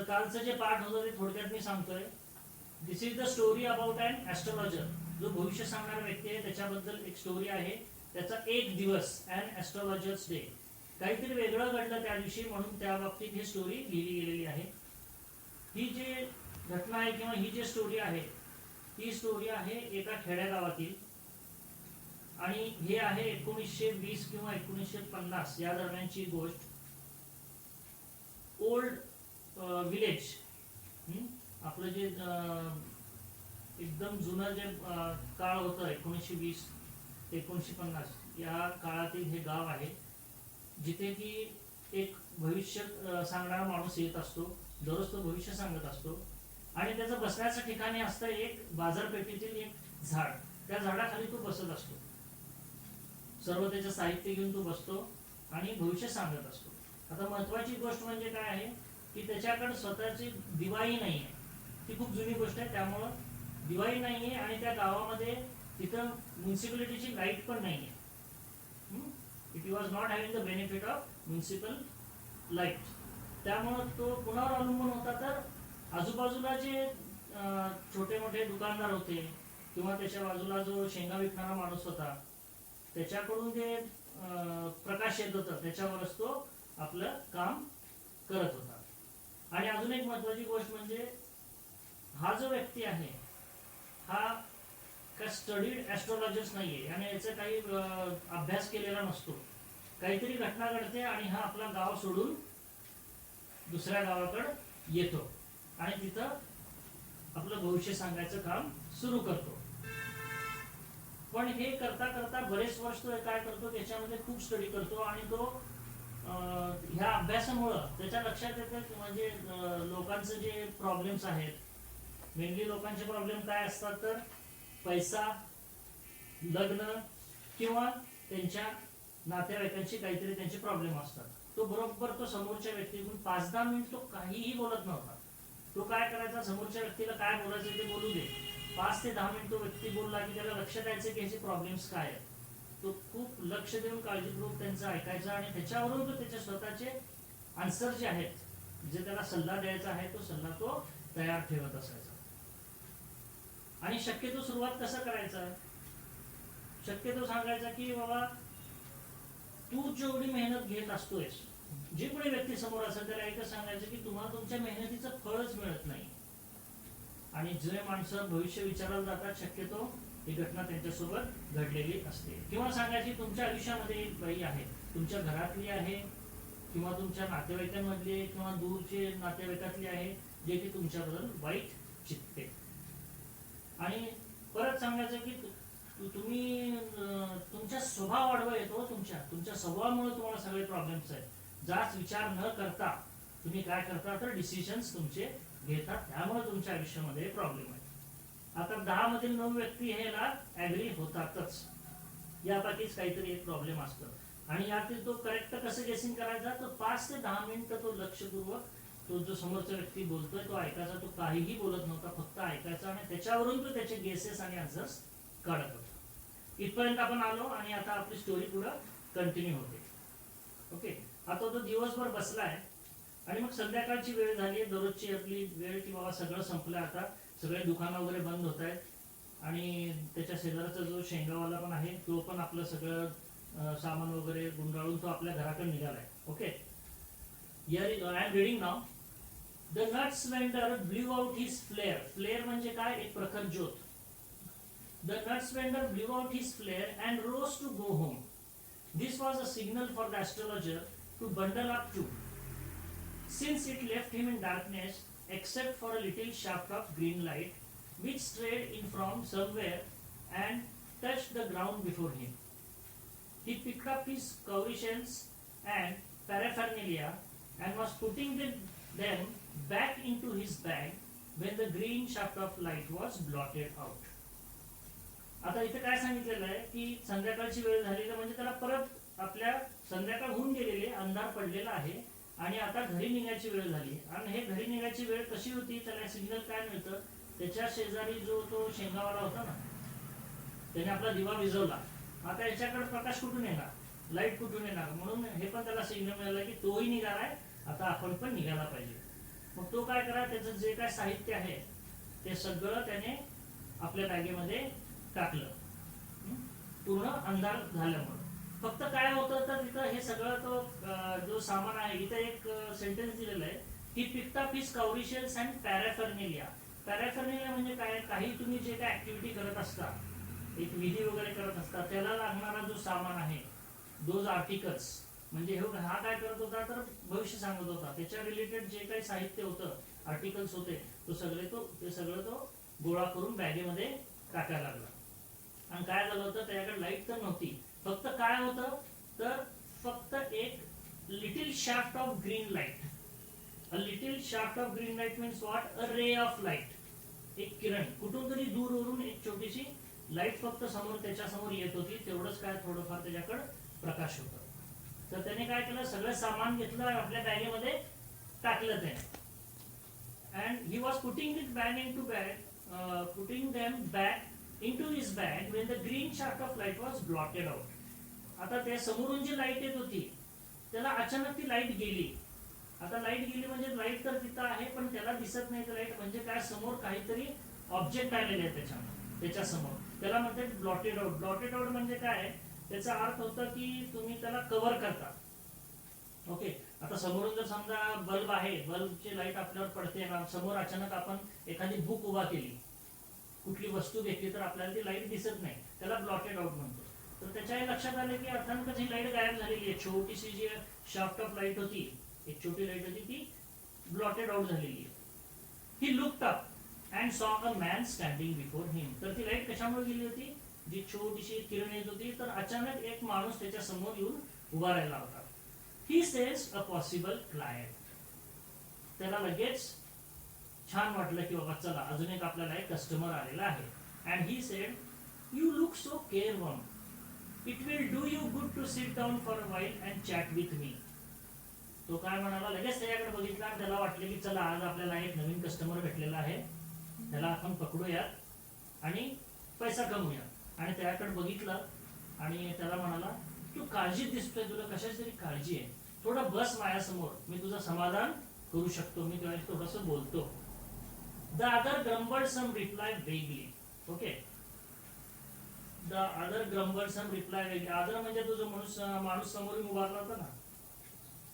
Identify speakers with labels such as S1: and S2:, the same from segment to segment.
S1: कालचं जे पाठ होतं ते थोडक्यात मी सांगतोय. This is the story about an astrologer. जो भविष्य सांगणारा व्यक्ती आहे त्याच्याबद्दल एक स्टोरी आहे. त्याचा एक दिवस, अन ॲस्ट्रॉलॉजर्स डे. काहीतरी वेगळं घडलं त्या दिवशी म्हणून त्या बाबतीत ही स्टोरी लिहिली गेलेली आहे. ही जी घटना आहे किंवा ही जी स्टोरी आहे ही स्टोरी आहे एका खेड्यागावातील. आणि हे आहे 1920 किंवा 1950 या दरम्यानची गोष्ट. ओल्ड विलेज, आपलं जे एकदम जुनं जे काळ होतं 1920 ते 1950 या काळातील हे गाव आहे, जिथे की एक भविष्य सांगणारा माणूस येत असतो. दररोज तो भविष्य सांगत असतो आणि त्याचं बसण्याचं ठिकाणी असतं एक बाजारपेठेतील एक झाड. त्या झाडाखाली तो बसत असतो. सर्व त्याचं साहित्य घेऊन तो बसतो आणि भविष्य सांगत असतो. आता महत्वाची गोष्ट म्हणजे काय आहे की त्याच्याकडे स्वतःची दिवाळी नाही आहे. ती खूप जुनी गोष्ट आहे, त्यामुळं दिवाळी नाही आहे आणि त्या गावामध्ये तिथं म्युन्सिपॅलिटीची लाईट पण नाही आहे. It was not having the benefit of municipal light. त्यामुळं तो कुणावर अवलंबून होता तर आजूबाजूला जे छोटे मोठे दुकानदार होते किंवा त्याच्या बाजूला जो शेंगा विकणारा माणूस होता त्याच्याकडून जे प्रकाश येत होता त्याच्यावरच तो आपलं काम करत होता. आणि अजून एक महत्वाची गोष्ट म्हणजे हा जो व्यक्ती आहे हा का स्टडीड ॲस्ट्रॉलॉजर्स नाहीये आणि याचा काही अभ्यास केलेला नसतो. काहीतरी घटना घडते आणि हा आपला गाव सोडून दुसऱ्या गावाकडे येतो आणि तिथं आपलं भविष्य सांगायचं काम सुरू करतो. पण हे करता करता बरेच वर्ष तो काय करतो त्याच्यामध्ये खूप स्टडी करतो आणि तो ह्या अभ्यासामुळं त्याच्या लक्षात येतं म्हणजे लोकांचे जे प्रॉब्लेम्स आहेत, मेनली लोकांचे प्रॉब्लेम काय असतात तर पैसा, लग्न किंवा त्यांच्या नातेवाईकांची काहीतरी त्यांचे प्रॉब्लेम असतात. तो बरोबर तो समोरच्या व्यक्तीकडून 5-10 मिनिट तो काहीही बोलत नव्हता. तो काय करायचा, समोरच्या व्यक्तीला काय बोलायचं ते बोलू दे. 5 ते 10 मिनिट तो व्यक्ती बोलला की त्याला लक्षात यायचं की ह्याचे प्रॉब्लेम्स काय आहेत. तो खूप लक्ष देऊन काळजीपूर्वक त्यांचं ऐकायचं आणि त्याच्यावरून तो त्याचे स्वतःचे आन्सर जे आहेत, जे त्याला सल्ला द्यायचा आहे तो सल्ला तो तयार ठेवत असायचा. आणि शक्यतो सुरुवात कसं करायचं, शक्यतो सांगायचा की बाबा तू जेवढी मेहनत घेत असतोयस, जे कोणी व्यक्ती समोर असेल त्याला एकच सांगायचं की तुम्हाला तुमच्या मेहनतीचं फळच मिळत नाही. आणि जे माणसं भविष्य विचारायला जातात शक्यतो ही घटना त्यांच्यासोबत घडलेली असते. किंवा सांगायची तुमच्या आयुष्यामध्ये एक बाई आहे, तुमच्या घरातली आहे किंवा तुमच्या नातेवाईकांमधली किंवा दूरचे नातेवाईकातली आहे जे की तुमच्याबद्दल वाईट चित्ते. आणि परत सांगायचं की तुम्ही तुमचा स्वभाव वाढवा येतो, तुमच्या स्वभावामुळे तुम्हाला सगळे प्रॉब्लेम्स आहेत. जास्त विचार न करता तुम्ही काय करता तर डिसिजन्स तुमचे घेतात, त्यामुळे तुमच्या आयुष्यामध्ये प्रॉब्लेम आहे. आता 10 मधील 9 व्यक्ती ह्याला ऍग्री होतातच, यापैकीच काहीतरी एक प्रॉब्लेम असतो. आणि यातील तो करेक्ट कसं गेसिंग करायचा तर 5 ते 10 मिनिटं तो लक्षपूर्वक तो जो समोरचा व्यक्ती बोलतोय तो ऐकायचा. तो काहीही बोलत नव्हता, फक्त ऐकायचा आणि त्याच्यावरून तो त्याचे गेसेस आणि आन्सर्स काढत होता. इथपर्यंत आपण आलो आणि आता आपली स्टोरी पुढे कंटिन्यू होते. ओके, आता तो दिवसभर बसलाय आणि मग संध्याकाळची वेळ झाली, दररोजची आपली वेळ की बाबा सगळं संपलं, आता सगळे दुकानं वगैरे बंद होत आहेत आणि त्याच्या शेजारचा जो शेंगावाला पण आहे तो पण आपलं सगळं सामान वगैरे गुंडाळून तो आपल्या घराकडे निघालाय. Okay, I am reading now. The nuts vendor blew out his flare. Flare म्हणजे काय, एक प्रखर ज्योत. The nuts vendor blew out his flare and rose to go home. This was a signal for the astrologer to bundle up too, since it left him in darkness except for a little shaft of green light which strayed in from somewhere and touched the ground before him. He picked up his cowrie shells and paraphernalia and was putting them back into his bag when the green shaft of light was blotted out. आता इथे काय सांगितलेलं आहे की संध्याकाळची वेळ झालेली म्हणजे त्याला परत आपल्या संध्याकाळ होऊन गेलेली, अंधार पडलेला आहे आणि आता घरी निघायची वेळ झाली. आणि हे घरी निघायची वेळ कशी होती, त्याला सिग्नल काय मिळतं, त्याच्या शेजारी जो तो शेंगावाला होता ना त्याने आपला दिवा विझवला. आता याच्याकडे प्रकाश कुठून येणार, लाईट कुठून येणार, म्हणून हे पण त्याला सिग्नल मिळालं की तोही निघालाय, आता आपण पण निघायला पाहिजे. मग तो काय करा, त्याचं जे काय साहित्य आहे ते सगळं त्याने आपल्या बॅगेमध्ये टाकलं. पूर्ण अंधार झाल्यामुळे फक्त काय होतं तर तिथं हे सगळं तो जो सामान आहे, इथं एक सेंटेन्स दिलेलं आहे की पिक्ड अप हिज काउरिशेल्स अँड पॅराफर्नेलिया. पॅराफर्नेलिया म्हणजे काय, काही तुम्ही जे काय ऍक्टिव्हिटी करत असता, एक विधी वगैरे करत असता, त्याला लागणारा जो सामान आहे, दोज आर्टिकल्स, म्हणजे हा काय करत होता तर भविष्य सांगत होता, त्याच्या रिलेटेड जे काही साहित्य होतं, आर्टिकल्स होते, ते सगळं तो गोळा करून बॅगेमध्ये टाकायला लागला. आणि काय झालं होतं, त्याच्याकडे लाईट तर नव्हती, फक्त काय होतं तर फक्त एक little shaft of green light. A little shaft of green light means what, a ray of light. एक किरण कुठून तरी दूरवरून एक छोटीशी लाईट फक्त समोर त्याच्या समोर येत होती, तेवढंच काय थोडंफार त्याच्याकडे प्रकाश होता. तर त्याने काय केलं, सगळं सामान घेतलं आपल्या बॅगेमध्ये टाकलं त्याने. And he was putting it bag in to bag, putting them back in to his bag when the green shaft of light was blotted out. आता त्या समोरून जी लाईट येत होती त्याला अचानक ती लाईट गेली. आता लाईट गेली म्हणजे लाईट तर तिथं आहे पण त्याला दिसत नाही. लाईट म्हणजे काय, समोर काहीतरी ऑब्जेक्ट आलेले आहे त्याच्या समोर, त्याला म्हणतात ब्लॉटेड आउट. ब्लॉटेड आउट म्हणजे काय, त्याचा अर्थ होता की तुम्ही त्याला कव्हर करता. ओके, आता समोरून जर समजा बल्ब आहे, बल्बची लाईट आपल्यावर पडते, समोर अचानक आपण एखादी बुक उभा केली, कुठली वस्तू घेतली तर आपल्याला ती लाईट दिसत नाही, त्याला ब्लॉटेड आउट म्हणतो. तर त्याच्याही लक्षात आलं की अचानकच ही लाईट गायब झालेली आहे. छोटीशी जी शाफ्ट ऑफ लाईट होती, एक छोटी लाईट होती, ती ब्लॉटेड आउट झालेली आहे. He looked up and saw a man standing before him. तर ती लाईट कशामुळे गेली होती, जी छोटीशी किरण येत होती, तर अचानक एक माणूस त्याच्या समोर येऊन उभा राहिला होता. He says a possible client. त्याला लगेच छान वाटलं की बाबा चला अजून एक आपल्याला एक कस्टमर आलेला आहे. And he said, you look so careworn, it will do you good to sit down for a while and chat with me. तो काय म्हणाला, लगेच त्याच्याकडे बघितला आणि त्याला वाटलं की चला आज आपल्याला एक नवीन कस्टमर भेटलेला आहे, त्याला आपण पकडूयात आणि पैसा कमवूया. आणि त्याच्याकडे बघितलं आणि त्याला म्हणाला, तू काळजीत दिसतोय, तुला कशाची तरी काळजी आहे, थोडं बस माझ्यासमोर, मी तुझं समाधान करू शकतो, मी तुला थोडंसं बोलतो. The other grumbled some reply vaguely. Okay, the other grumbled some reply vaguely. Other म्हणजे तो जो माणूस समोर उभारला होता ना,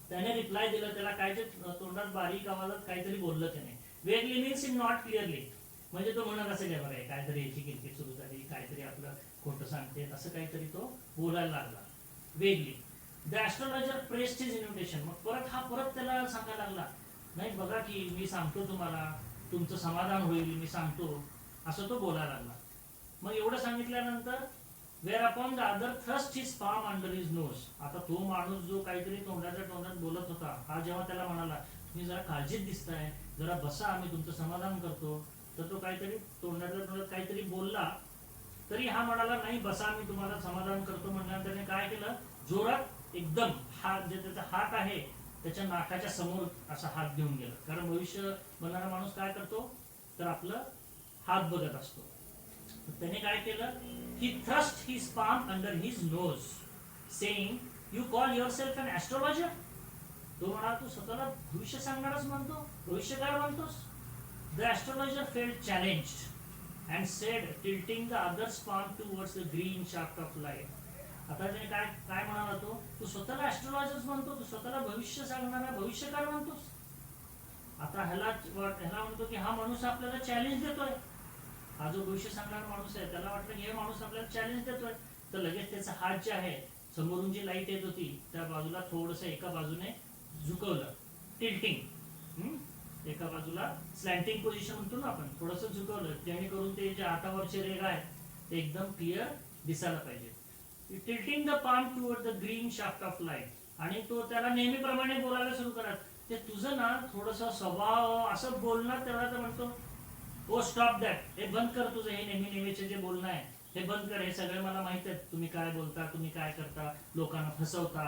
S1: त्याने रिप्लाय दिलं, त्याला काय तोंडात बारीक आवाजात काहीतरी बोललं त्याने. वेगली मीन्स इन नॉट क्लिअरली, म्हणजे तो म्हणत असेल बरं काहीतरी याची किरकिर सुरू झाली, काहीतरी आपलं खोटं सांगते, असं काहीतरी तो बोलायला लागला. Vaguely. The astrologer pressed his invitation. मग परत त्याला सांगायला लागला, नाही बघा की मी सांगतो तुम्हाला, तुमचं समाधान होईल, मी सांगतो, असं तो बोलायला लागला. मग एवढं सांगितल्यानंतर whereupon the other thrust his palm under his nose. आता तो माणूस जो काहीतरी तोंडात बोलत होता, हा जेव्हा त्याला म्हणाला तुम्ही जरा काळजीत दिसताय, जरा बसा, आम्ही तुमचं समाधान करतो, तर तो काहीतरी तोंडात काहीतरी बोलला, तरी हा म्हणाला नाही बसा, मी तुम्हाला समाधान करतो. म्हणल्यानंतर त्याने काय केलं, जोरात एकदम हात, जे त्याचा हात आहे त्याच्या नाकाच्या समोर असा हात घेऊन गेला. कारण भविष्य बनणारा माणूस काय करतो तर आपलं हात बघत असतो. त्याने काय केलं, he thrust his palm under his nose saying, you call yourself an astrologer. तो म्हणा तू स्वतःला भविष्य सांगणारच म्हणतो, भविष्यकार म्हणतोस. The astrologer felt challenged and said, tilting the other's palm towards the green shaft of light. आता त्याने काय म्हणाला, तू स्वतःला ऍस्ट्रोलॉजर्स म्हणतो, तू स्वतःला भविष्य सांगणारा भविष्यकार म्हणतोस. आता ह्याला म्हणतो की हा माणूस आपल्याला चॅलेंज देतोय. हा जो भविष्य सांगणारा माणूस आहे त्याला वाटलं की हे माणूस आपल्याला चॅलेंज देतोय. तर लगेच त्याचा हात जे आहे, समोरून जी लाईट येत होती त्या बाजूला थोडस एका बाजूने झुकवलं, टिल्टिंग, एका बाजूला स्लॅन्टिंग पोझिशन म्हणतो ना आपण, थोडंसं झुकवलं, जेणेकरून ते जे हातावरचे रेघा आहेत ते एकदम क्लिअर दिसायला पाहिजे. Tilting the palm toward the green shaft of light. आणि तो त्याला नेहमीप्रमाणे बोलायला सुरू करत, ते तुझं ना थोडंसं स्वभाव असं बोलणार, तेव्हा तर म्हणतो ओ स्टॉप दॅट, हे बंद कर, तुझं हे नेहमीचे जे बोलणं आहे हे बंद कर, हे सगळं मला माहित आहे, तुम्ही काय बोलता, तुम्ही काय करता, लोकांना फसवता,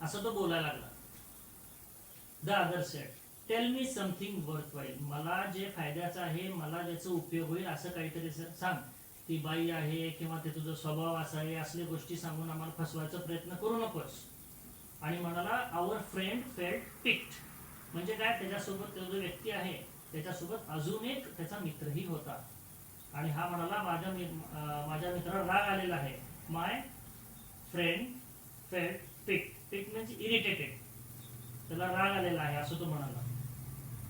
S1: असं तो बोलायला लागला. The other said, tell me something worthwhile. मला जे फायद्याचं आहे, मला ज्याचा उपयोग होईल असं काहीतरी सांग. ती बाई आहे किंवा ते तुझा स्वभाव असा आहे, असल्या गोष्टी सांगून आम्हाला फसवायचा प्रयत्न करू नकोस. आणि म्हणाला, आवर फ्रेंड फेल्ट पिक्ड. म्हणजे काय, त्याच्यासोबत तो जो व्यक्ती आहे त्याच्यासोबत अजून एक त्याचा मित्रही होता. आणि हा म्हणाला माझ्या मित्राला राग आलेला आहे. माय फ्रेंड फेल्ट पिक, पिक म्हणजे इरिटेटेड, त्याला राग आलेला आहे असं तो म्हणाला.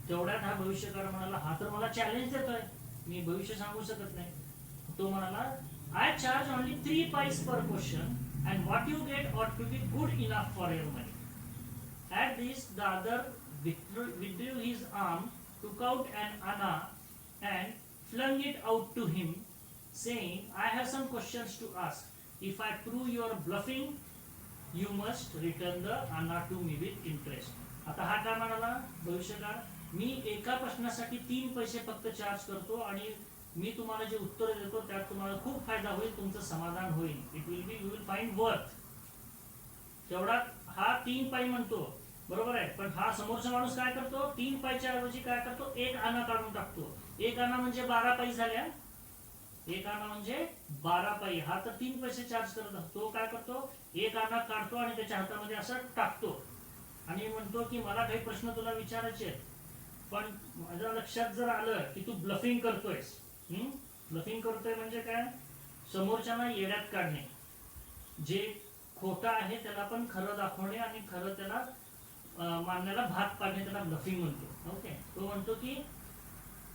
S1: तेवढ्यात हा भविष्यकार म्हणाला, हा तर मला चॅलेंज देतोय, मी भविष्य सांगू शकत नाही. तो म्हणाला, I charge only 3 pice per question and what you get ought to be good enough for your money. At this, the other withdrew his arm, took out an anna, and flung it out to him, saying, I have some questions to ask. If I prove you are bluffing, you must return the anna to me with interest. आता हा काय म्हणाला भविष्यकाळ, मी एका प्रश्नासाठी 3 पैसे फक्त charge करतो आणि मी तुम्हाला जे उत्तर देतो त्यात तुम्हाला खूप फायदा होईल, तुमचं समाधान होईल. It will be, you will find worth. तेवढा हा 3 पाई म्हणतो, बरोबर आहे. पण हा समोरचा माणूस काय करतो, 3 पाईच्या ऐवजी काय करतो, 1 आना काढून टाकतो. 1 आना म्हणजे 12 पाई झाल्या. 1 आना म्हणजे 12 पाई. हा तर 3 पैसे चार्ज करत असतो, तो काय करतो, 1 आना काढतो आणि त्याच्या हातामध्ये असं टाकतो आणि म्हणतो की मला काही प्रश्न तुला विचारायचे आहेत, पण माझ्या लक्षात जर आलं की तू ब्लफिंग करतोयस. ब्लफिंग करतोय म्हणजे काय, समोरच्याला येड्यात काढणे, जे खोटा आहे त्याला पण खरं दाखवणे आणि खरं त्याला मानण्याला भाग पाडणे, त्याला ब्लफिंग म्हणतो. ओके, तो म्हणतो की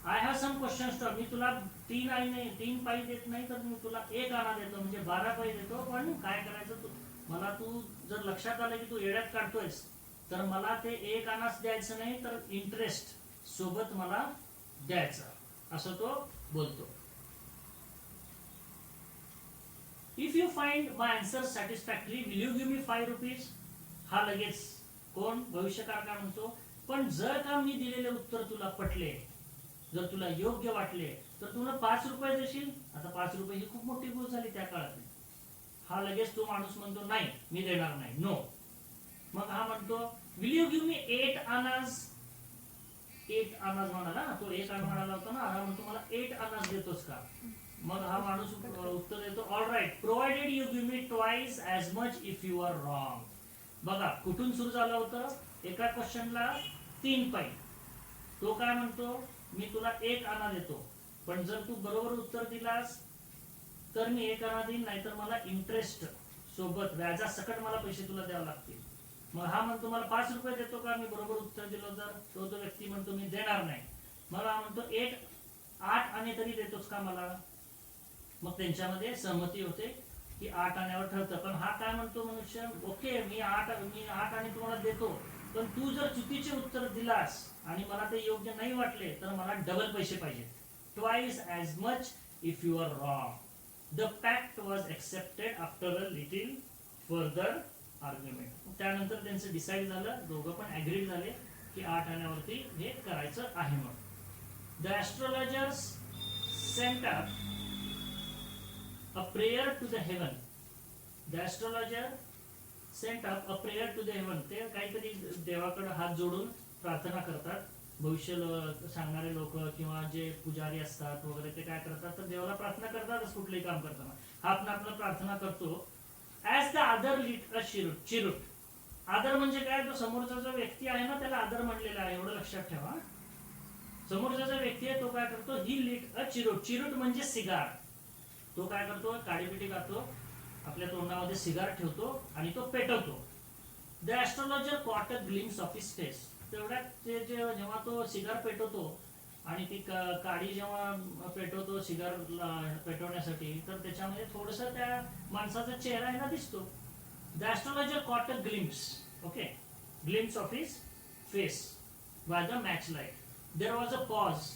S1: I have some questions to, मी तुला 3 पाई देत नाही, तर मी तुला 1 आना देतो म्हणजे 12 पाई देतो. पण काय करायचं, तू जर लक्षात आलं की तू येड्यात काढतोयस, तर मला ते 1 आनाच द्यायचं नाही, तर इंटरेस्ट सोबत मला द्यायचं, असं तो बोलतो. If you find my answer satisfactory will you give me 5 rupees. हा लगेच कोण, भविष्यकार काय म्हणतो, पण जर का मी दिलेले उत्तर तुला पटले, जर तुला योग्य वाटले, तर तुला 5 रुपये देशील. आता 5 रुपये ही खूप मोठी गोष्ट झाली त्या काळात. हा लगेच तो माणूस म्हणतो, नाही मी देणार नाही, नो. मग हा म्हणतो, विल यू गिव्ह मी 8 आनाज. 8 आनाज म्हणाला, तो 1 आना म्हणाला होता ना, हा म्हणतो मला 8 आनाज देतोस का. मग हा माणूस उत्तर देतो, all right, provided you give me twice as much if you are wrong. बघा कुठून सुरू झालं होतं, एका क्वेश्चनला 3 पाई. तो काय म्हणतो, मी तुला 1 आना देतो, पण जर तू बरोबर उत्तर दिलास तर मी 1 आना देईन, नाहीतर मला इंटरेस्ट सोबत व्याजासकट मला पैसे तुला द्यावे लागतील. मग हा म्हणतो, मला 5 रुपये देतो का मी बरोबर उत्तर दिलं तर. तो व्यक्ती म्हणतो, मी देणार नाही. मग हा म्हणतो, 8 आणे तरी देतोस का मला. मग त्यांच्यामध्ये सहमती होते की 8 आण्यावर ठरतं. पण हा काय म्हणतो मनुष्य, ओके मी 8 आणे तुम्हाला देतो, पण तू जर चुकीचे उत्तर दिलास आणि मला ते योग्य नाही वाटले, तर मला डबल पैसे पाहिजे, twice as much if you are wrong. The pact was accepted after a little further argument. त्यानंतर त्यांचं डिसाईड झालं, दोघं पण ॲग्रीड झाले की 8 आण्यावरती हे करायचं आहे. मग the astrologers sent up a prayer to the heaven. The astrologer sent up a prayer to the heaven. ते काहीतरी देवाकडे हात जोडून प्रार्थना करतात. भविष्य सांगणारे लोक किंवा जे पुजारी असतात वगैरे, ते काय करतात, तर देवाला प्रार्थना करतातच कुठलंही काम करताना. हा आपला प्रार्थना करतो. ॲज द अदर लिट अ चिरूट. आदर म्हणजे काय, तो समोरचा जो व्यक्ती आहे ना त्याला आदर म्हणलेला आहे, एवढं लक्षात ठेवा. समोरचा जो व्यक्ती आहे तो काय करतो, ही लिट अ चिरूट. चिरूट म्हणजे सिगार. तो काय करतो, काडीपिटी खातो, आपल्या तोंडामध्ये सिगार ठेवतो आणि तो पेटवतो. The astrologer caught a glimpse of his face. तेवढ्यात जेव्हा तो सिगार पेटवतो आणि ती काडी जेव्हा पेटवतो सिगार पेटवण्यासाठी, तर त्याच्यामध्ये थोडंसं त्या माणसाचा चेहरा आहे ना दिसतो. The astrologer caught a glimpse, okay, glimpse of his face by the match light. There was a pause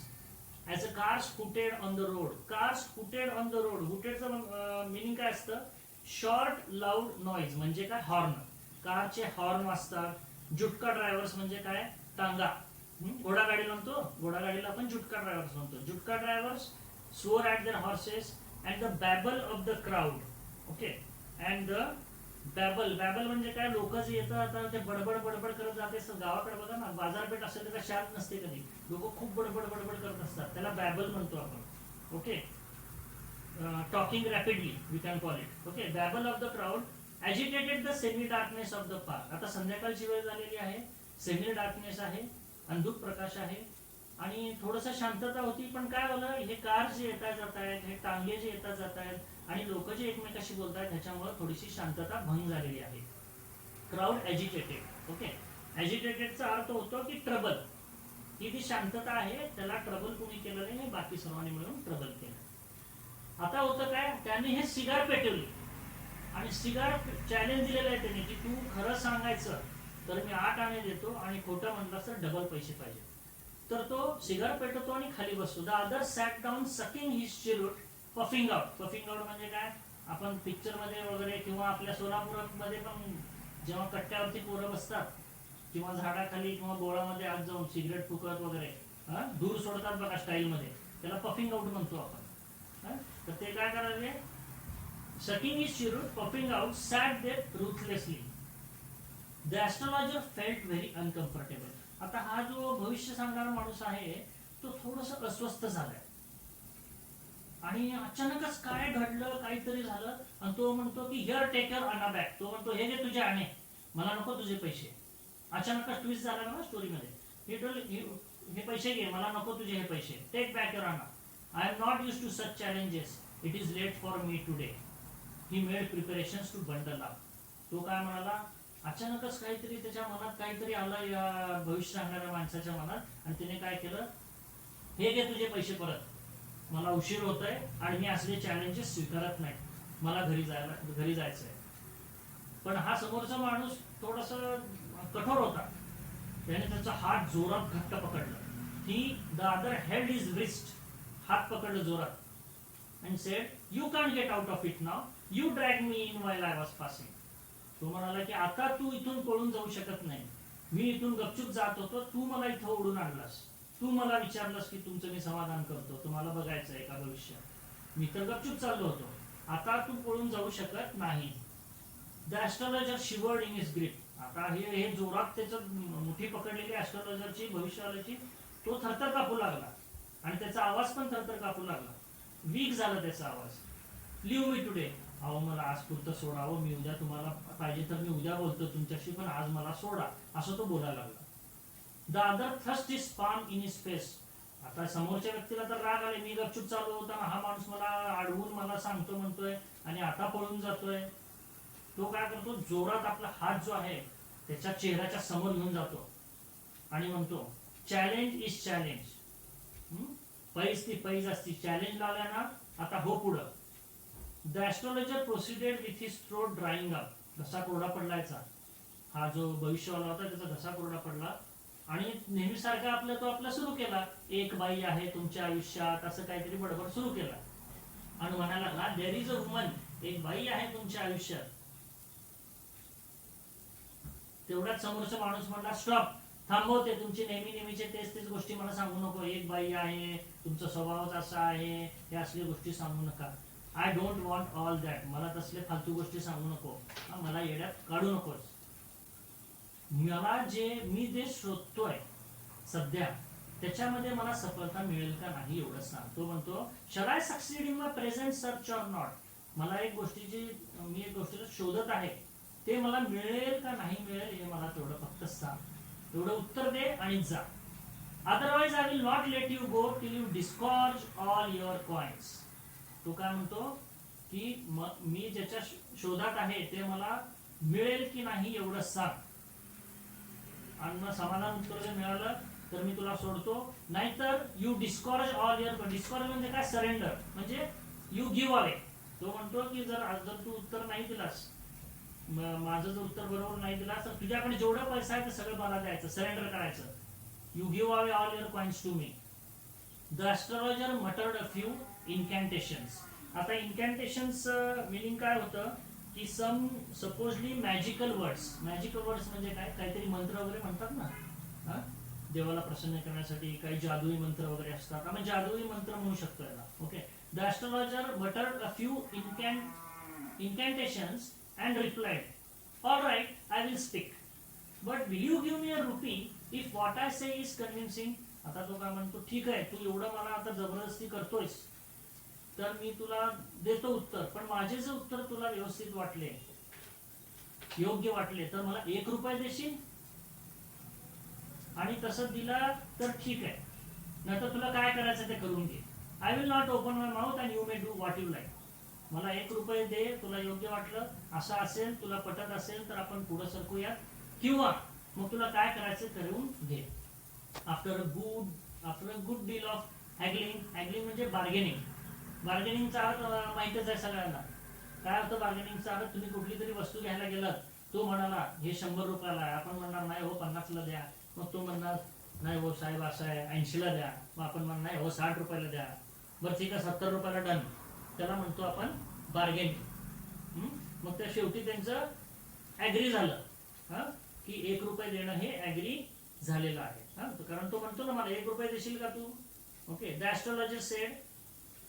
S1: as a cars hooted on the road. Cars hooted on the road. Hootedचं मिनिंग काय असतं, short loud noise म्हणजे काय, horn. कारचे horn वाजतात. जुटका drivers म्हणजे काय, टांगा. घोडागाडी म्हणतो, घोडागाडीला आपण जुटका ड्रायव्हर्स म्हणतो. जुटका drivers swore at their horses and the babble of the crowd. Okay, and the babble म्हणजे काय, लोक जे येतात ते बडबड करत जाते. गावाकडे बघा ना, बाजारपेठ असेल तर शांत नसते कधी, लोक खूप बडबड करत असतात, त्याला बॅबल म्हणतो आपण. Okay, talking rapidly we can call it. Okay, babble of the crowd agitated the semi darkness of the park. आता संध्याकाळची वेळ झालेली आहे, सेमी डार्कनेस आहे, अंधुक प्रकाश आहे आणि थोडंसं शांतता होती. पण काय झालं, हे कार जे येतात जात आहेत, हे टांगे जे येतात जात आहेत आणि लोक जे एकमेकाशी बोलत आहेत ह्याच्यामुळे थोडीशी शांतता भंग झालेली आहे. क्राऊड ॲजिटेटेड. ओके, ॲजिटेटेडचा अर्थ होतो की ट्रबल. ही जी शांतता आहे त्याला ट्रबल कोणी केलं नाही, बाकी सर्वांनी मिळून ट्रबल केलं. आता होतं काय, त्याने हे सिगार पेटवली आणि सिगार चॅलेंज दिलेलं आहे त्याने की तू खरं सांगायचं तर मी 8 आणे देतो आणि खोटं म्हणलास तर डबल पैसे पाहिजे. तर तो सिगार पेटवतो आणि खाली बसतो. The other sat down sucking his cheroot puffing out. Puffing out म्हणजे काय, आपण पिक्चर मध्ये वगैरे किंवा आपल्या सोलापूरमध्ये पण जेव्हा कट्ट्यावरती पोरं बसतात किंवा झाडाखाली किंवा बोळामध्ये आत जाऊन सिगरेट फुकत वगैरे दूर सोडतात बघा स्टाईलमध्ये, त्याला पफिंग आउट म्हणतो आपण. तर ते काय करायचे, sucking his cheroot puffing out sat that ruthlessly. The astrologer felt very uncomfortable. आता हा जो भविष्य सांगणारा माणूस आहे तो थोडस अस्वस्थ झालाय आणि अचानकच काय घडलं, काहीतरी झालं आणि तो म्हणतो की हिअर टेक युअर अना बॅक. तो म्हणतो हे घे तुझे आणे, मला नको तुझे पैसे. अचानकच ट्विस्ट झाला ना स्टोरीमध्ये. हे पैसे घे, मला नको तुझे हे पैसे. Take back your anna. I am not use to such challenges. It is late for me today. He made preparations to bundle up. तो काय म्हणाला, अचानकच काहीतरी त्याच्या मनात काहीतरी आलं या भविष्य सांगणाऱ्या माणसाच्या मनात आणि त्याने काय केलं, हे घे तुझे पैसे परत, मला उशीर होतोय आणि मी असले चॅलेंजेस स्वीकारत नाही, मला घरी जायचंय. पण हा समोरचा माणूस थोडासा कठोर होता. त्याने त्याचा हात जोरात घट्ट पकडला. He the other held his wrist. हात पकडलं जोरात and said, you can't get out of it now. You dragged me in while I was passing. तो म्हणाला की आता तू इथून पळून जाऊ शकत नाही. मी इथून गपचूप जात होतो, तू मला इथं ओढून आणलास. तू मला विचारलंस की तुमचं मी समाधान करतो, तुम्हाला बघायचं आहे का भविष्य. मी तर गपचूप चाललो होतो, आता तू पळून जाऊ शकत नाही. The astrologer shivered in his grip. आता हे जोरात त्याचं मुठी पकडलेली ॲस्ट्रोलॉजरची, भविष्यवाल्याची, तो थरथर कापू लागला आणि त्याचा आवाज पण थरथर कापू लागला. वीक झाला त्याचा आवाज. Leave me today. अहो मला आज पुरतं सोडावं, मी उद्या तुम्हाला पाहिजे तर मी उद्या बोलतो तुमच्याशी, पण आज मला सोडा, असं तो बोलायला लागला. The other thrust his palm in his face. आता समोरच्या व्यक्तीला तर राग आले, मी गपचूप चालू होताना हा माणूस मला अडवून मला सांगतो म्हणतोय आणि आता पळून जातोय. तो काय करतो, जोरात आपला हात जो आहे त्याच्या चेहऱ्याच्या समोर घेऊन जातो आणि म्हणतो, चॅलेंज इज चॅलेंज. पैज ती पैज असती, चॅलेंज लावल्या ना आता हो पुढं. The astrologer proceeded with his throat drying up. घसा कोरडा पडलायचा. हा जो भविष्यवाला होता त्याचा घसा कोरडा पडला आणि नेहमीसारखा तो आपला सुरू केला, एक बाई आहे तुमच्या आयुष्यात, असं काहीतरी बडबड सुरू केला आणि म्हणायला लागला, देअर इज अ वुमन. एक बाई आहे तुमच्या आयुष्यात. तेवढ्याच समोरचा माणूस म्हणला, स्टॉप, थांबवते, तुमची नेहमीचे तेच गोष्टी मला सांगू नको. एक बाई आहे, तुमचा स्वभावच असा आहे, हे असल्या गोष्टी सांगू नका. I don't want all that. मला तसले फालतू गोष्टी सांगू नको, मला येड्यात काढू नकोस. मी जे शोधतोय सध्या त्याच्यामध्ये मला सफलता मिळेल का नाही एवढंच सांग. तो म्हणतो, shall I succeed in my present search or not. मी एक गोष्टीला शोधत आहे, ते मला मिळेल का नाही मिळेल हे मला तेवढं फक्त सांग. तेवढं उत्तर दे आणि जा. Otherwise I will not let you go till you disgorge all your coins. तो काय म्हणतो की मी ज्याच्या शोधात आहे ते मला मिळेल की नाही एवढं सांग. आणि मग समाधान उत्तर जर मिळालं तर मी तुला सोडतो, नाहीतर यू डिस्कॉर्ज ऑल युअर. डिस्कॉर्ज म्हणजे काय, सरेंडर, म्हणजे यू गिव्ह अवे. तो म्हणतो की जर तू उत्तर नाही दिलास, माझं जर उत्तर बरोबर नाही दिलास तर तुझ्याकडे जेवढा पैसा आहे ते सगळं मला द्यायचं, सरेंडर करायचं. You give away all your coins to me. The astrologer muttered a few incantations. आता इनकॅन्टेशन्स मिनिंग काय होतं की supposedly magical words. Magical words म्हणजे काय, काहीतरी मंत्र वगैरे म्हणतात ना, देवाला प्रसन्न करण्यासाठी काही जादुई मंत्र वगैरे असतात, आम्ही जादुई मंत्र म्हणू शकतो याला. Okay. The astrologer muttered a few incantations and replied, all right, I will speak, but will you give me a rupee if what I say is convincing. आता तो काय म्हणतो, ठीक आहे, तू एवढं मला आता जबरदस्ती करतोयस तर मी तुला देतो उत्तर, पण माझे जे उत्तर तुला व्यवस्थित वाटले, योग्य वाटले तर मला 1 रुपया देशील. आणि तसं दिला तर ठीक आहे, नाहीतर तुला काय करायचं ते करून घे. I will not open my mouth and you may do what you like. मला 1 रुपये दे, तुला योग्य वाटलं असं असेल, तुला पटत असेल तर आपण पुढे सरकूया, किंवा मग तुला काय करायचं करून घे. After a good deal of haggling. Haggling म्हणजे बार्गेनिंग. बार्गेनिंगचा अर्थ माहितच आहे सगळ्यांना. काय होतं बार्गेनिंगचा अर्थ? तुम्ही कुठली तरी वस्तू घ्यायला गेलात, तो म्हणाला हे 100 रुपयाला आहे, आपण म्हणणार नाही हो 50ला द्या. मग तो म्हणणार नाही हो साहेब असं आहे 80ला द्या. मग आपण म्हणणार नाही हो 60 रुपयाला द्या. बरं ठीक आहे 70 रुपयाला डन. त्याला म्हणतो आपण बार्गेनिंग. मग त्या शेवटी त्यांचं ऍग्री झालं की 1 रुपये देणं हे ऍग्री झालेलं आहे. कारण तो म्हणतो ना मला 1 रुपये देशील का तू. ओके. The astrologer said.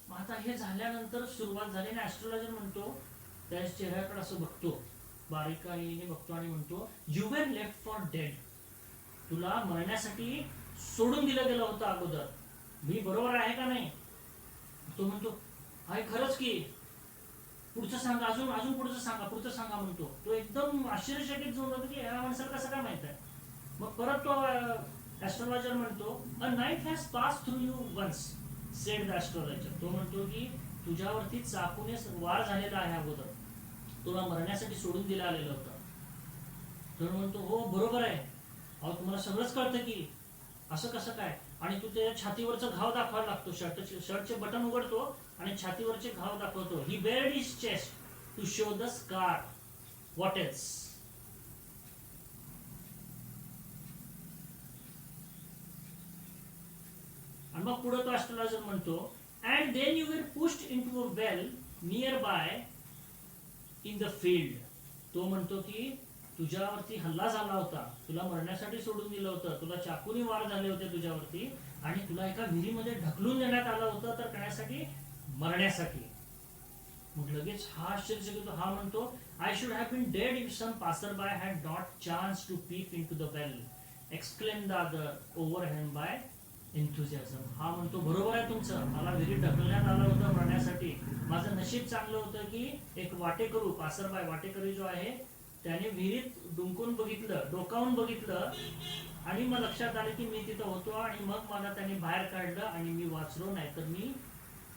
S1: आता हे झाल्यानंतर सुरुवात झाली ना, ऍस्ट्रोलॉजर म्हणतो त्या चेहऱ्याकडे असं बघतो, बारीकाईने बघतो आणि म्हणतो you were left for dead. तुला मरण्यासाठी सोडून दिलं गेलं होतं अगोदर. मी बरोबर आहे का नाही? तो म्हणतो आहे खरंच की. पुढचं सांगा, अजून अजून पुढचं सांगा म्हणतो. तो एकदम आश्चर्यचकित होऊन जातो की या माणसाला कसं काय माहित आहे. मग परत तो ऍस्ट्रोलॉजर म्हणतो a knife has pass through you once said the astrologer. तो म्हणतो की तुझ्यावरती चाकूने वार झालेला आहे अगोदर, तुला मरण्यासाठी सोडून दिलं आलेलं होतं. तर म्हणतो हो बरोबर आहे. अहो तुम्हाला सगळंच कळतं की, असं कसं काय? आणि तू त्या छातीवरचा घाव दाखवायला लागतो. शर्टचे बटन उघडतो आणि छातीवरचे घाव दाखवतो. He bared his chest to show the scar. What else? आणि मग पुढे तो ऍस्ट्रोलॉजर म्हणतो and then you will pushed into a well nearby in the field. तो म्हणतो की तुझ्यावरती हल्ला झाला होता, तुला मरण्यासाठी सोडून दिलं होतं, तुला चाकूने वार झाले होते तुझ्यावरती, आणि तुला एका विहिरीमध्ये ढकलून देण्यात आलं होतं. तर करण्यासाठी? मरण्यासाठी. मग लगेच हा आश्चर्यचकित होतो. हा म्हणतो I should have been dead if some passer by had not chance to peek into the well. Exclaim the other overwhelmed by enthusiasm. हा म्हणतो बरोबर आहे तुमचं, मला विहिरीत ढकलण्यात आलं होतं मरण्यासाठी. माझं नशीब चांगलं होतं की एक वाटेकरू, पासरबाय वाटेकरी जो आहे, त्याने विहिरीत डुंकून बघितलं, डोकावून बघितलं, आणि मग लक्षात आलं की मी तिथं होतो, आणि मग मला त्याने बाहेर काढलं आणि मी वाचलो, नाहीतर मी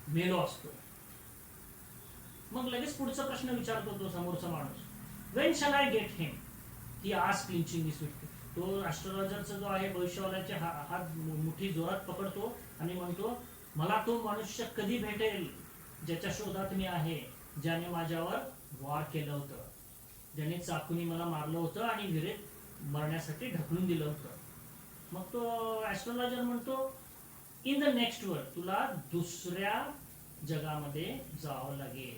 S1: मेलो असतो. मग लगेच पुढचा प्रश्न विचारतो तो समोरचा माणूस, Wien shall I get him? He ask clinching his victim. तो ऍस्ट्रोलॉजरचा जो आहे भविष्यवाल्याचे हात मुठी जोरात पकडतो आणि म्हणतो मला तो मनुष्य कधी भेटेल ज्याच्या शोधात मी आहे, ज्याने माझ्यावर वार केलं होतं, ज्याने चाकूनी मला मारलं होतं आणि विहिरीत मरण्यासाठी ढकलून दिलं होतं. मग तो ऍस्ट्रोलॉजर म्हणतो इन द नेक्स्ट वर्ल्ड. तुला दुसऱ्या जगामध्ये जावं लागेल.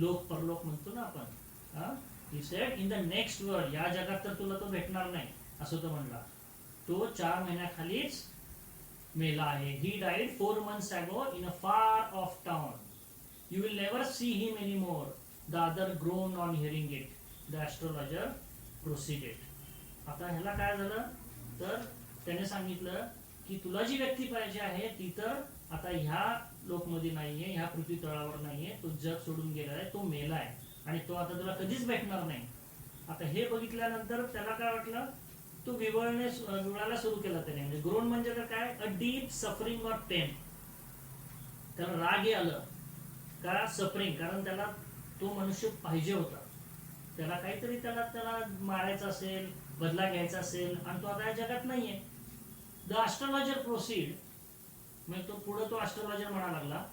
S1: लोक परलोक म्हणतो ना आपण. He said in the next world. या जगात तर तुला तो भेटणार नाही असं तो म्हणला. तो 4 महिन्याखालीच मेला आहे. ही died 4 months ago in a far off town. You will never see him anymore. The other groaned on hearing it. The astrologer proceeded. आता ह्याला काय झालं तर त्याने सांगितलं की तुला जी व्यक्ती पाहिजे आहे ती तर आता ह्या लोकमध्ये नाहीये, ह्या पृथ्वी तळावर नाहीये, तो जग सोडून गेलाय, तो मेलाय, आणि तो आता तुला कधीच भेटणार नाही. आता हे बघितल्यानंतर त्याला काय वाटलं, तो विवळायला सुरू केला त्याने. म्हणजे ग्रोन म्हणजे तर काय, a deep suffering or pain. त्याला राग आलं का, सफरिंग, कारण त्याला तो मनुष्य पाहिजे होता, त्याला काहीतरी त्याला मारायचं असेल, बदला घ्यायचा असेल, आणि तो आता या जगात नाहीये. The astrologer proceed. म्हणजे तो पुढे तो ऍस्ट्रोलॉजर म्हणा लागला,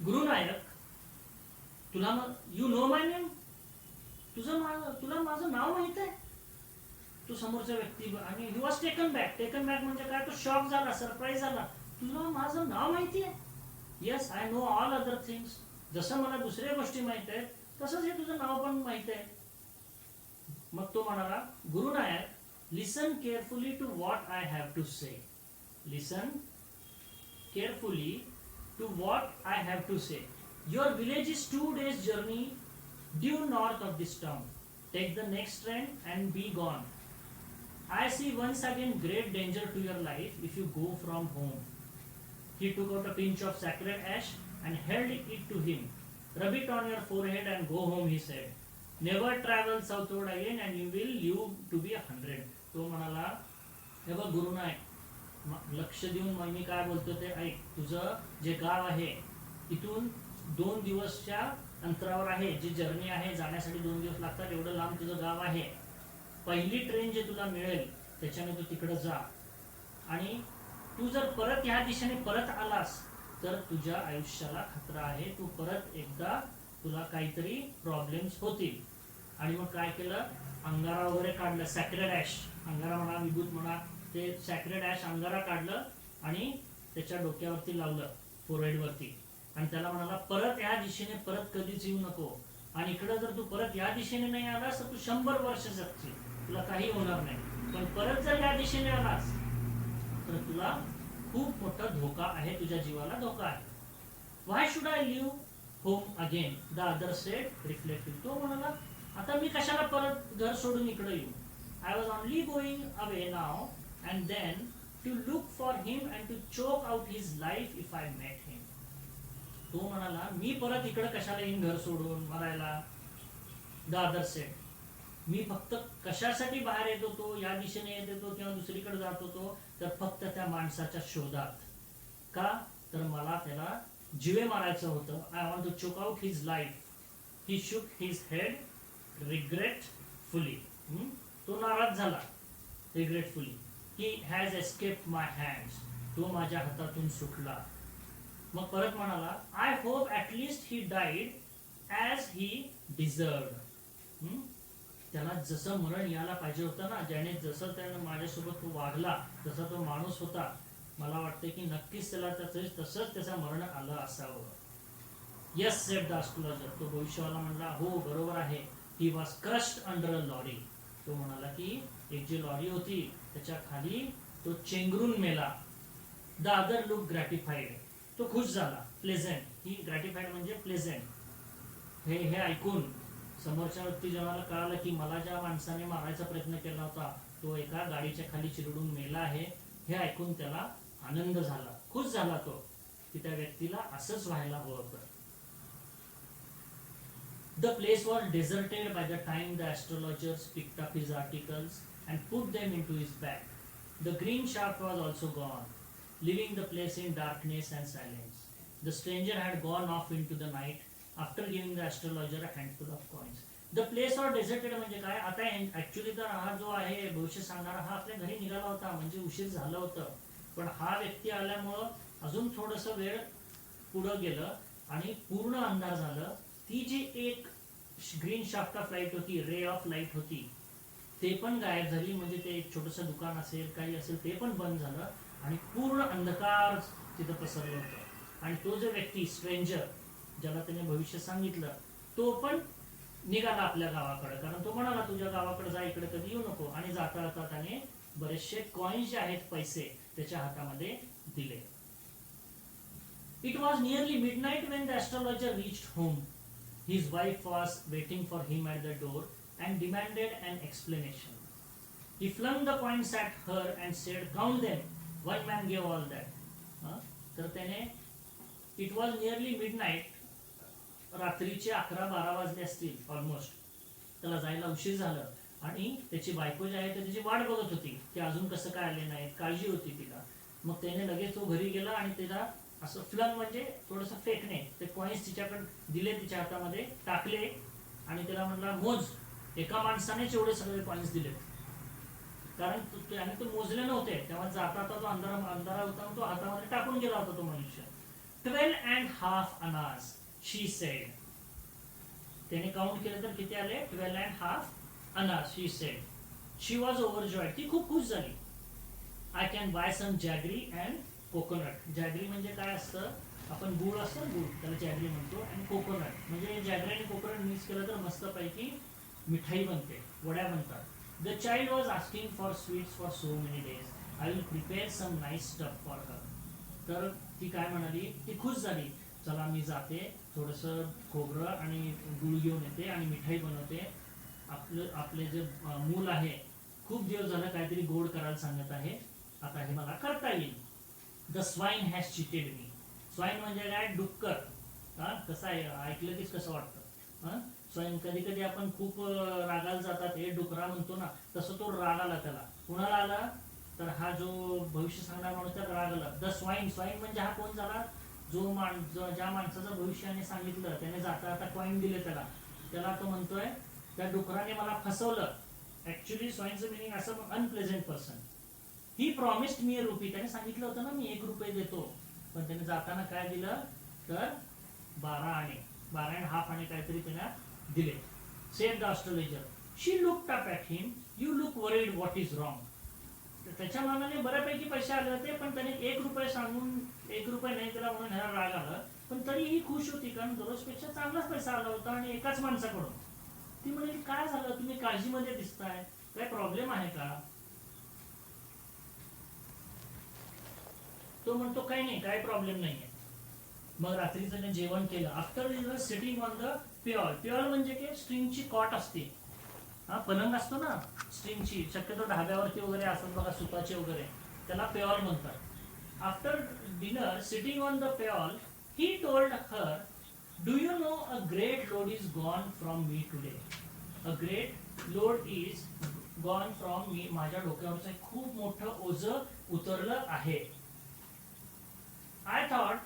S1: गुरुनायक तुला यू नो माय नेम. तुला माझं नाव माहित आहे? तो समोरचा व्यक्ती, आणि he was taken back. Taken back म्हणजे काय, तो शॉक झाला, सरप्राईज झाला. तुला माझं नाव माहिती आहे? Yes I know all other things. जसं मला दुसऱ्या गोष्टी माहित आहेत तसंच हे तुझं नाव पण माहित आहे. मग तो म्हणाला, Guru Nayak listen carefully to what I have to say. Listen carefully to what I have to say. Your village is 2 days journey due north of this town. Take the next train and be gone. I see once again great danger to your life if you go from home. He took out a pinch of sacred ash and held it to him. Rub it on your forehead and go home, he said. Never travel southward again and you will live to be 100. तो म्हणाला, हे बघ गुरुनायक, लक्ष देऊन मग मी काय बोलतो ते ऐक. तुझं जे गाव आहे इथून 2 दिवसच्या अंतरावर आहे, जी जर्नी आहे, जाण्यासाठी 2 दिवस लागतात, एवढं लांब तुझं गाव आहे. पहिली ट्रेन जे तुला मिळेल त्याच्याने तू तिकडे जा. आणि तू जर परत ह्या दिशेने परत आलास तर तुझ्या आयुष्याला खतरा आहे. तू परत एकदा तुला काहीतरी प्रॉब्लेम्स होतील. आणि मग काय केलं, अंगारा वगैरे काढलं, सॅक्रेड ॲश, अंगारा म्हणा, विभूत म्हणा, ते सॅक्रेड ॲश अंगारा काढलं आणि त्याच्या डोक्यावरती लावलं, फोरहेडवरती. आणि त्याला म्हणाला परत या दिशेने परत कधीच येऊ नको. आणि इकडं जर तू परत या दिशेने नाही आलास तर तू 100 वर्ष जगशील, तुला काही होणार नाही. पण परत जर या दिशेने आलास तर तुला खूप मोठा धोका आहे, तुझ्या जीवाला धोका आहे. Why should I leave home again, the other said reflective. तो म्हणाला आता मी कशाला परत घर सोडून इकडे येऊ. I was only going away now and then to look for him and to choke out his life if I met him. तो म्हणाला मी परत इकडे कशाला येईन घर सोडून मरायला. द अदर सेड, मी फक्त कशासाठी बाहेर येत होतो, या दिशेने येत होतो किंवा दुसरीकडे जात होतो, तर फक्त त्या माणसाच्या शोधात. का तर मला त्याला जीवे मारायचं होतं. I want to choke out his life. He shook his head regretfully. तो नाराज झाला regretfully. He has escaped my hands. तो माझ्या हातातून सुटला. मग परत म्हणाला I hope at least he died as he deserved. त्याला जसं मरण यायला पाहिजे होतं ना, ज्याने जसं त्यानं माझ्यासोबत तो वागला, जसा तो माणूस होता, मला वाटतं की नक्कीच त्याला तसंच त्याचं मरण आलं असावं. Yes said the astrologer. तो भविष्यवाला म्हणला हो बरोबर आहे. He was crushed under a lorry. तो म्हणाला की एक जी लॉरी होती त्याच्या खाली तो चेंगरून मेला. The other look gratified. तो खुश झाला. प्लेझेंट, ही ग्रॅटिफाईड म्हणजे प्लेझेंट. हे ऐकून समोरच्या व्यक्ती जेव्हा कळालं की मला ज्या माणसाने मारायचा प्रयत्न केला होता तो एका गाडीच्या खाली चिरडून मेला आहे, हे ऐकून त्याला आनंद झाला, खुश झाला तो की त्या व्यक्तीला असंच व्हायला हवं होतं. The place was deserted by the time the astrologers picked up his articles and put them into his bag. The green shaft was also gone, leaving the place in darkness and silence. The stranger had gone off into the night after giving the astrologer a handful of coins. The place was deserted म्हणजे काय, आता actually तर हा जो आहे भविष्य सांगणारा हा आपल्या घरी निघाला होता, म्हणजे उशीर झालं होतं. पण हा व्यक्ती आल्यामुळं अजून थोडंसं वेळ पुढं गेलं आणि पूर्ण अंधार झालं. ती जी एक ग्रीन शाफ्ट ऑफ लाईट होती, रे ऑफ लाईट होती, ते पण गायब झाली. म्हणजे ते एक छोटंसं दुकान असेल काही असेल ते पण बंद झालं आणि पूर्ण अंधकार तिथं पसरलं होतं. आणि तो जो व्यक्ती स्ट्रेंजर ज्याला त्याने भविष्य सांगितलं तो पण निघाला आपल्या गावाकडे, कारण तो म्हणाला तुझ्या गावाकडे जा, इकडे कधी येऊ नको. आणि जाता जाता त्याने बरेचसे कॉइन्स जे आहेत पैसे त्याच्या हातामध्ये दिले. It was nearly midnight when the astrologer reached home. His wife was waiting for him at the door and demanded an explanation. He flung the coins at her and said, "Count them. One man gave all that." तर त्याने it was nearly midnight, रात्रीचे 11-12 वाजले असतील almost. त्याला जायला उशीर झालं आणि त्याची बायको जी आहे त्याची वाट बघत होती की अजून कसं काय आले नाहीत, काळजी होती तिला. मग त्याने लगेच तो घरी गेला आणि तिला असं फ्लंग म्हणजे थोडंसं फेकणे, ते कॉइन्स तिच्याकडे दिले, तिच्या हातामध्ये टाकले आणि त्याला म्हणला मोज. एका माणसानेच एवढे सगळे कॉइन्स दिले, कारण त्याने तो मोजले नव्हते तेव्हा. जाता तो अंधारा होता, तो हातामध्ये टाकून गेला होता तो मनुष्य. 12.5 annas, she said. त्याने काउंट केलं तर किती आले, 12.5 annas, she said. She was overjoyed. ती खूप खुश झाली. I can buy some jaggery and coconut. Jaggery म्हणजे काय असतं, आपण गुळ असतं गुळ त्याला जॅगरी म्हणतो, आणि कोकोनट म्हणजे जॅगरी आणि कोकोनट मिक्स केलं तर मस्तपैकी मिठाई बनते, वड्या बनतात. The child was asking for sweets for so many days. I will prepare some nice stuff for her. तर ती काय म्हणाली, ती खुश झाली. चला मी जाते, थोडंसं खोबरं आणि गुळ घेऊन येते आणि मिठाई बनवते. आपले जे मूल आहे खूप दिवस झालं काहीतरी गोड करायला सांगत आहे, आता हे मला करता येईल. The swine has cheated me. Swine म्हणजे काय, डुक्कर. कसं आहे, ऐकलं की कसं वाटतं. स्वाईन कधी कधी आपण खूप रागाला जातात, हे डुकरा म्हणतो ना, तसं तो राग आला त्याला. कुणाला आला तर हा जो भविष्य सांगणारा माणूस त्याला रागला. द स्वाईन, स्वाईन म्हणजे हा कोण झाला, ज्या माणसाचं भविष्याने सांगितलं त्याने जाता जाता कॉईन दिले त्याला, त्याला तो म्हणतोय त्या डुकराने मला फसवलं. ऍक्च्युली स्वाईनचं मिनिंग असं unpleasant person. He promised me RuPay, त्याने सांगितलं होतं ना मी 1 रुपये देतो, पण त्याने जाताना काय दिलं तर 12.5 आणे काहीतरी त्याला दिले. Said the astrologer, she looked up at him, you look worried, what is wrong. त्याच्या मनाने बऱ्यापैकी पैसे आले होते, पण त्याने 1 रुपये सांगून 1 रुपये नाही दिला म्हणून ह्याला राग आला. पण तरीही खुश होती, कारण दररोजपेक्षा चांगलाच पैसा आला होता आणि एकाच माणसाकडून. ती म्हणाली काय झालं, तुम्ही काळजीमध्ये दिसताय, काय प्रॉब्लेम आहे का. तो म्हणतो काही नाही, काय प्रॉब्लेम नाहीये. मग रात्रीचं त्याने जेवण केलं. आफ्टर सिटिंग ऑन द प्युअल, प्युअल म्हणजे काय, स्ट्रिंगची कॉट असते, हा पलंग असतो ना स्ट्रिंगची, शक्यतो ढाब्यावरती वगैरे असतात बघा सुताचे वगैरे, त्याला प्युअल म्हणतात. After dinner sitting on the pyol he told her, do you know a great load is gone from me today. A great load is gone from me, माझ्या डोक्यावरचं खूप मोठं ओझं उतरलं आहे. I thought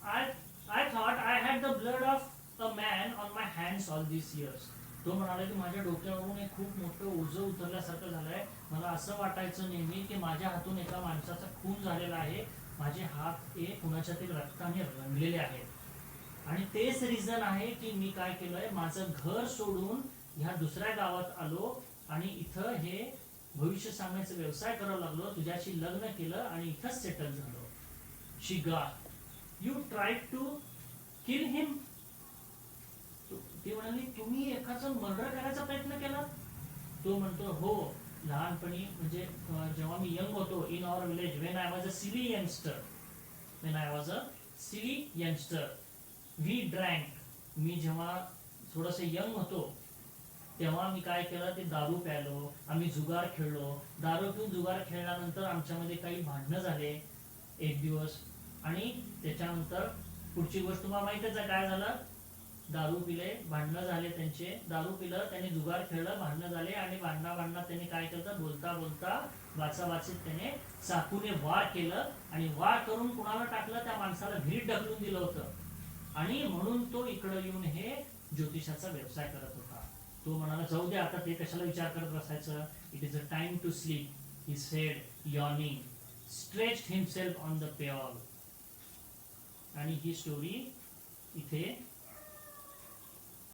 S1: I had the blood of a man on my hands all these years. तो म्हणाला की माझ्या डोक्यावरून एक खूप मोठं ओझं उतरल्यासारखं झालंय. मला असं वाटायचं नेहमी की माझ्या हातून एका माणसाचा खून झालेला आहे. माझे हात हे कुणाच्या तरी रक्ताने रंगलेले आहेत. आणि तेच रिझन आहे की मी काय केलंय, माझं घर सोडून ह्या दुसऱ्या गावात आलो आणि इथं हे भविष्य सांगण्याचा व्यवसाय करायला लागलो, तुझ्याशी लग्न केलं आणि इथंच सेटल झालो. She got, you tried to kill him. ती म्हणाली तुम्ही एकाचं मर्डर करायचा प्रयत्न केला. तो म्हणतो हो, लहानपणी म्हणजे जेव्हा मी यंग होतो, in our village, when I was a silly youngster, we drank. मी जेव्हा थोडस यंग होतो तेव्हा मी काय केलं, ते दारू प्यालो, आम्ही जुगार खेळलो. दारू पिऊन जुगार खेळल्यानंतर आमच्यामध्ये काही भांडणं झाले एक दिवस, आणि त्याच्यानंतर पुढची गोष्ट तुम्हाला माहितीच आहे काय झालं. दारू पिले, भांडणं झाले त्यांचे, दारू पिलं, त्यांनी जुगार खेळलं, भांडणं झाले, आणि भांडणा त्यांनी काय केलं, बोलता बोलता वाचावाचीत त्याने चाकूने वार केलं, आणि वार करून कुणाला टाकलं, त्या माणसाला विहिरीत ढकलून दिलं होतं. आणि म्हणून तो इकडं येऊन हे ज्योतिषाचा व्यवसाय करत होता. तो म्हणाला जाऊ दे आता, ते कशाला विचार करत बसायचं. It is a time to sleep, he said yawning, stretched himself on the pyol. आणि ही स्टोरी इथे